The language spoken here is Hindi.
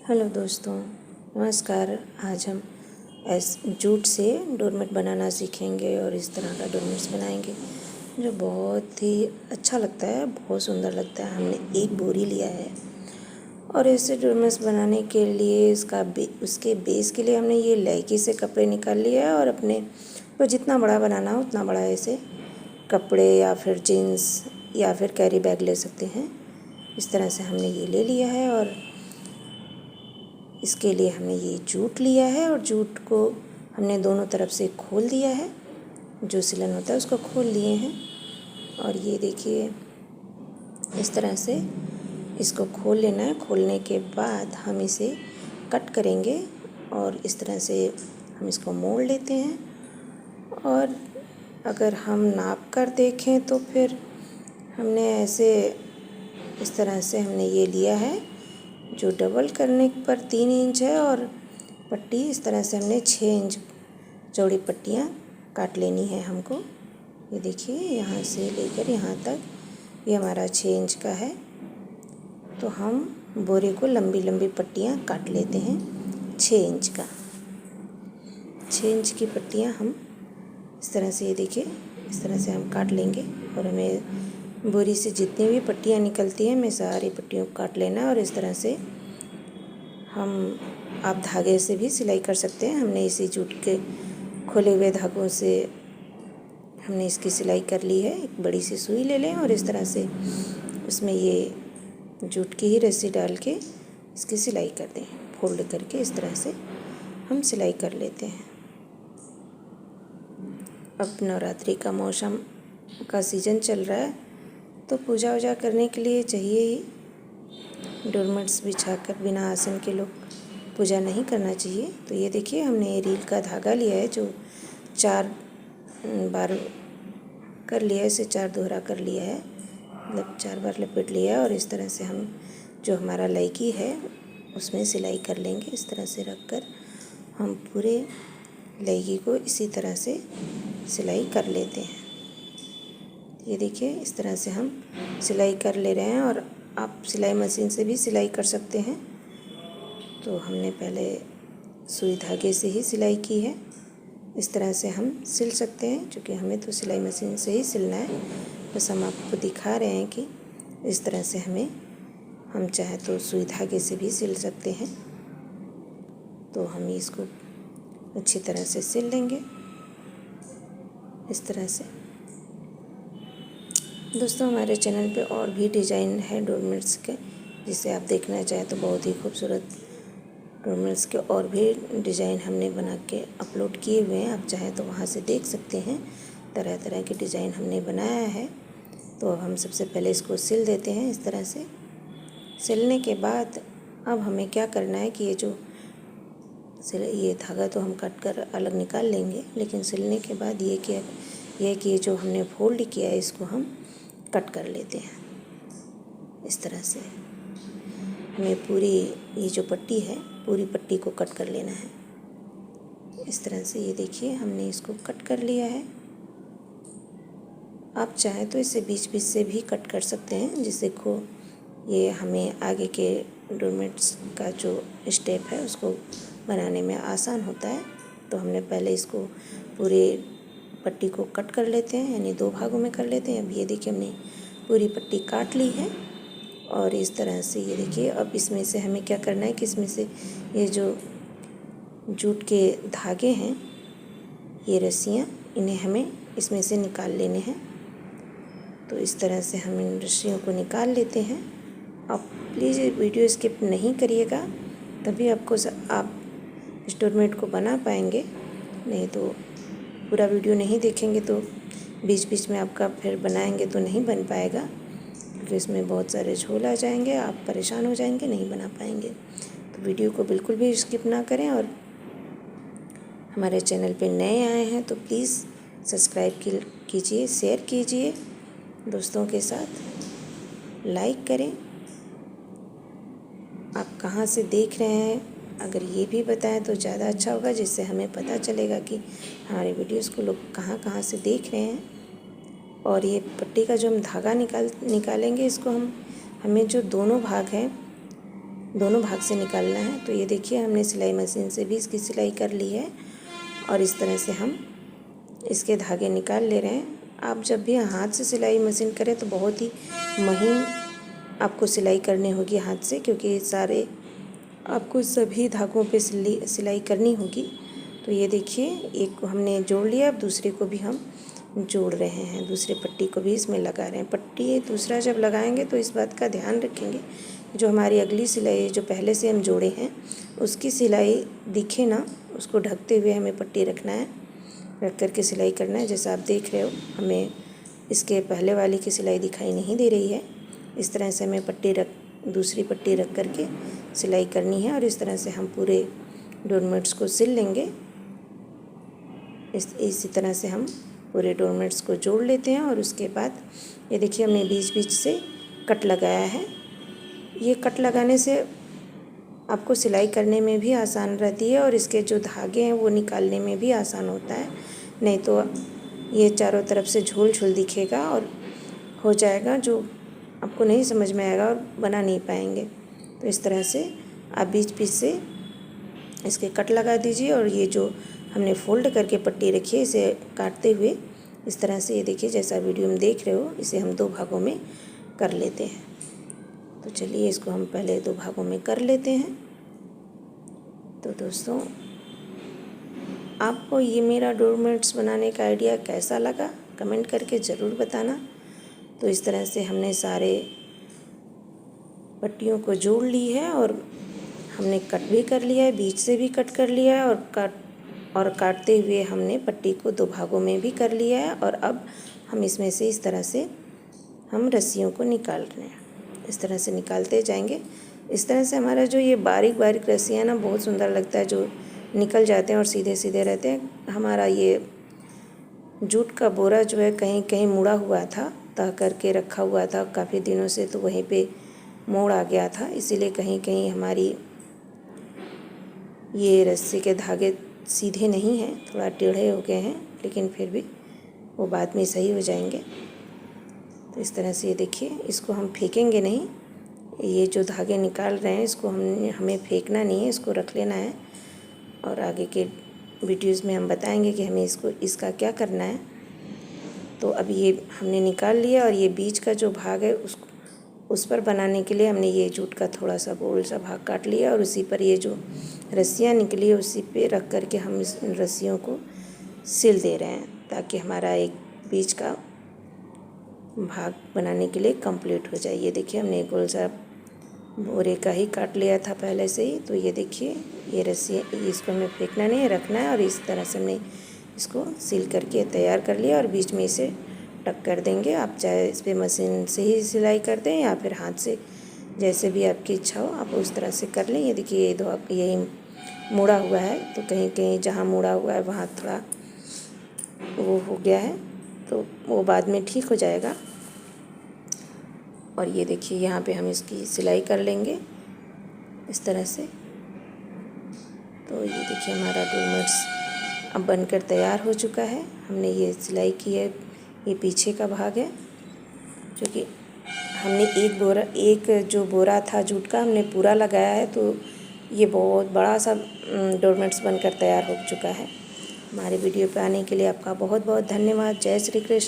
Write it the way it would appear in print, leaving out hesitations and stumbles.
हेलो दोस्तों, नमस्कार। आज हम जूट से डोरमेट बनाना सीखेंगे और इस तरह का डोरमेट्स बनाएंगे जो बहुत ही अच्छा लगता है, बहुत सुंदर लगता है। हमने एक बोरी लिया है और ऐसे डोरमेट्स बनाने के लिए उसके बेस के लिए हमने ये लैकी से कपड़े निकाल लिया है और अपने को जितना बड़ा बनाना हो उतना बड़ा ऐसे कपड़े या फिर जीन्स या फिर कैरी बैग ले सकते हैं। इस तरह से हमने ये ले लिया है और इसके लिए हमने ये जूट लिया है और जूट को हमने दोनों तरफ से खोल दिया है। जो सिलन होता है उसको खोल लिए हैं और ये देखिए इस तरह से इसको खोल लेना है। खोलने के बाद हम इसे कट करेंगे और इस तरह से हम इसको मोड़ लेते हैं। और अगर हम नाप कर देखें तो फिर हमने ऐसे इस तरह से हमने ये लिया है जो डबल करने पर 3 इंच है और पट्टी इस तरह से हमने 6 इंच चौड़ी पट्टियाँ काट लेनी है हमको। ये देखिए यहाँ से लेकर यहाँ तक ये हमारा 6 इंच का है। तो हम बोरे को लंबी लंबी पट्टियाँ काट लेते हैं 6 इंच का। 6 इंच की पट्टियाँ हम इस तरह से, ये देखिए इस तरह से हम काट लेंगे और हमें बोरी से जितनी भी पट्टियाँ निकलती हैं मैं सारी पट्टियों को काट लेना है। और इस तरह से आप धागे से भी सिलाई कर सकते हैं। हमने इसी जूट के खोले हुए धागों से हमने इसकी सिलाई कर ली है। एक बड़ी सी सुई ले लें और इस तरह से उसमें ये जूट की ही रस्सी डाल के इसकी सिलाई कर दें। फोल्ड करके इस तरह से हम सिलाई कर लेते हैं। अब नवरात्रि का मौसम का सीज़न चल रहा है तो पूजा वूजा करने के लिए चाहिए ही। डोरमेट्स बिछाकर बिना आसन के लोग पूजा नहीं करना चाहिए। तो ये देखिए हमने रील का धागा लिया है जो 4 बार कर लिया है, इसे 4 दोहरा कर लिया है, मतलब 4 बार लपेट लिया है। और इस तरह से हम जो हमारा लैकी है उसमें सिलाई कर लेंगे। इस तरह से रख कर हम पूरे लैकी को इसी तरह से सिलाई कर लेते हैं। ये देखिए इस तरह से हम सिलाई कर ले रहे हैं और आप सिलाई मशीन से भी सिलाई कर सकते हैं। तो हमने पहले सुई धागे से ही सिलाई की है। इस तरह से हम सिल सकते हैं क्योंकि हमें तो सिलाई मशीन से ही सिलना है। बस हम आपको दिखा रहे हैं कि इस तरह से हम चाहे तो सुई धागे से भी सिल सकते हैं। तो हम इसको अच्छी तरह से सिल लेंगे इस तरह से। दोस्तों हमारे चैनल पे और भी डिज़ाइन है डोरमेट्स के, जिसे आप देखना चाहें तो बहुत ही खूबसूरत डोरमेट्स के और भी डिज़ाइन हमने बना के अपलोड किए हुए हैं। आप चाहें तो वहाँ से देख सकते हैं। तरह तरह के डिज़ाइन हमने बनाया है। तो अब हम सबसे पहले इसको सिल देते हैं इस तरह से। सिलने के बाद अब हमें क्या करना है कि ये धागा तो हम कट कर अलग निकाल लेंगे, लेकिन सिलने के बाद ये जो हमने फोल्ड किया है इसको हम कट कर लेते हैं। इस तरह से हमें पूरी ये जो पट्टी है पूरी पट्टी को कट कर लेना है। इस तरह से ये देखिए हमने इसको कट कर लिया है। आप चाहें तो इसे बीच बीच से भी कट कर सकते हैं, जिससे को ये हमें आगे के डोरमेट्स का जो स्टेप है उसको बनाने में आसान होता है। तो हमने पहले इसको पूरे पट्टी को कट कर लेते हैं, यानी 2 भागों में कर लेते हैं। अब ये देखिए हमने पूरी पट्टी काट ली है और इस तरह से ये देखिए अब इसमें से हमें क्या करना है कि इसमें से ये जो जूट के धागे हैं, ये रस्सियाँ, इन्हें हमें इसमें से निकाल लेने हैं। तो इस तरह से हम इन रस्सियों को निकाल लेते हैं। आप प्लीज़ वीडियो स्किप नहीं करिएगा, तभी आप इस डोरमेट को बना पाएंगे। नहीं तो पूरा वीडियो नहीं देखेंगे तो बीच बीच में आपका फिर बनाएंगे तो नहीं बन पाएगा, क्योंकि इसमें बहुत सारे झोल आ जाएंगे, आप परेशान हो जाएंगे, नहीं बना पाएंगे। तो वीडियो को बिल्कुल भी स्किप ना करें। और हमारे चैनल पे नए आए हैं तो प्लीज़ सब्सक्राइब कीजिए, शेयर कीजिए दोस्तों के साथ, लाइक करें। आप कहाँ से देख रहे हैं अगर ये भी बताएं तो ज़्यादा अच्छा होगा, जिससे हमें पता चलेगा कि हमारे वीडियोस को लोग कहाँ कहाँ से देख रहे हैं। और ये पट्टी का जो हम धागा निकालेंगे इसको हमें जो दोनों भाग हैं दोनों भाग से निकालना है। तो ये देखिए हमने सिलाई मशीन से भी इसकी सिलाई कर ली है और इस तरह से हम इसके धागे निकाल ले रहे हैं। आप जब भी हाथ से सिलाई मशीन करें तो बहुत ही महीन आपको सिलाई करनी होगी हाथ से, क्योंकि सारे आपको सभी धागों पे सिलाई करनी होगी। तो ये देखिए एक को हमने जोड़ लिया, अब दूसरे को भी हम जोड़ रहे हैं, दूसरे पट्टी को भी इसमें लगा रहे हैं। पट्टी दूसरा जब लगाएंगे तो इस बात का ध्यान रखेंगे जो हमारी अगली सिलाई जो पहले से हम जोड़े हैं उसकी सिलाई दिखे ना, उसको ढकते हुए हमें पट्टी रखना है, रख करके सिलाई करना है। जैसा आप देख रहे हो हमें इसके पहले वाली की सिलाई दिखाई नहीं दे रही है। इस तरह से हमें दूसरी पट्टी रख करके सिलाई करनी है और इस तरह से हम पूरे डोरमेट्स को सिल लेंगे। इसी तरह से हम पूरे डोरमेट्स को जोड़ लेते हैं और उसके बाद ये देखिए हमने बीच बीच से कट लगाया है। ये कट लगाने से आपको सिलाई करने में भी आसान रहती है और इसके जो धागे हैं वो निकालने में भी आसान होता है, नहीं तो ये चारों तरफ से झोल झोल दिखेगा और हो जाएगा जो आपको नहीं समझ में आएगा और बना नहीं पाएंगे। तो इस तरह से आप बीच बीच से इसके कट लगा दीजिए और ये जो हमने फोल्ड करके पट्टी रखी है इसे काटते हुए इस तरह से, ये देखिए जैसा वीडियो में देख रहे हो, इसे हम 2 भागों में कर लेते हैं। तो चलिए इसको हम पहले 2 भागों में कर लेते हैं। तो दोस्तों आपको ये मेरा डोरमेट्स बनाने का आइडिया कैसा लगा कमेंट करके ज़रूर बताना। तो इस तरह से हमने सारे पट्टियों को जोड़ ली है और हमने कट भी कर लिया है, बीच से भी कट कर लिया है और काटते हुए हमने पट्टी को 2 भागों में भी कर लिया है। और अब हम इसमें से इस तरह से हम रस्सियों को निकाल रहे हैं, इस तरह से निकालते जाएंगे। इस तरह से हमारा जो ये बारीक बारीक रस्सियाँ ना बहुत सुंदर लगता है, जो निकल जाते हैं और सीधे सीधे रहते हैं। हमारा ये जूट का बोरा जो है कहीं कहीं मुड़ा हुआ था, तह करके रखा हुआ था काफ़ी दिनों से, तो वहीं पे मोड़ आ गया था, इसीलिए कहीं कहीं हमारी ये रस्सी के धागे सीधे नहीं हैं, थोड़ा टेढ़े हो गए हैं, लेकिन फिर भी वो बाद में सही हो जाएंगे। तो इस तरह से ये देखिए इसको हम फेंकेंगे नहीं, ये जो धागे निकाल रहे हैं इसको हमें फेंकना नहीं है, इसको रख लेना है और आगे के वीडियोज़ में हम बताएंगे कि हमें इसका क्या करना है। तो अब ये हमने निकाल लिया और ये बीच का जो भाग है उस पर बनाने के लिए हमने ये जूट का थोड़ा सा गोल सा भाग काट लिया और उसी पर ये जो रस्सियाँ निकली है उसी पे रख करके हम इस रस्सियों को सिल दे रहे हैं, ताकि हमारा एक बीच का भाग बनाने के लिए कंप्लीट हो जाए। ये देखिए हमने गोल सा बोरे का ही काट लिया था पहले से ही। तो ये देखिए ये रस्सी, इसको हमें फेंकना नहीं है, रखना है और इस तरह से हमने इसको सील करके तैयार कर लिया और बीच में इसे टक कर देंगे। आप चाहे इस पर मशीन से ही सिलाई कर दें या फिर हाथ से, जैसे भी आपकी इच्छा हो आप उस तरह से कर लें। ये देखिए यही मुड़ा हुआ है, तो कहीं कहीं जहाँ मुड़ा हुआ है वहाँ थोड़ा वो हो गया है, तो वो बाद में ठीक हो जाएगा। और ये देखिए यहाँ पे हम इसकी सिलाई कर लेंगे इस तरह से। तो ये देखिए हमारा डोरमेट्स अब बनकर तैयार हो चुका है। हमने ये सिलाई की है, ये पीछे का भाग है, जो कि हमने एक जो बोरा था जूट का हमने पूरा लगाया है, तो ये बहुत बड़ा सा डोरमेट्स बनकर तैयार हो चुका है। हमारे वीडियो पे आने के लिए आपका बहुत बहुत धन्यवाद। जय श्री कृष्ण।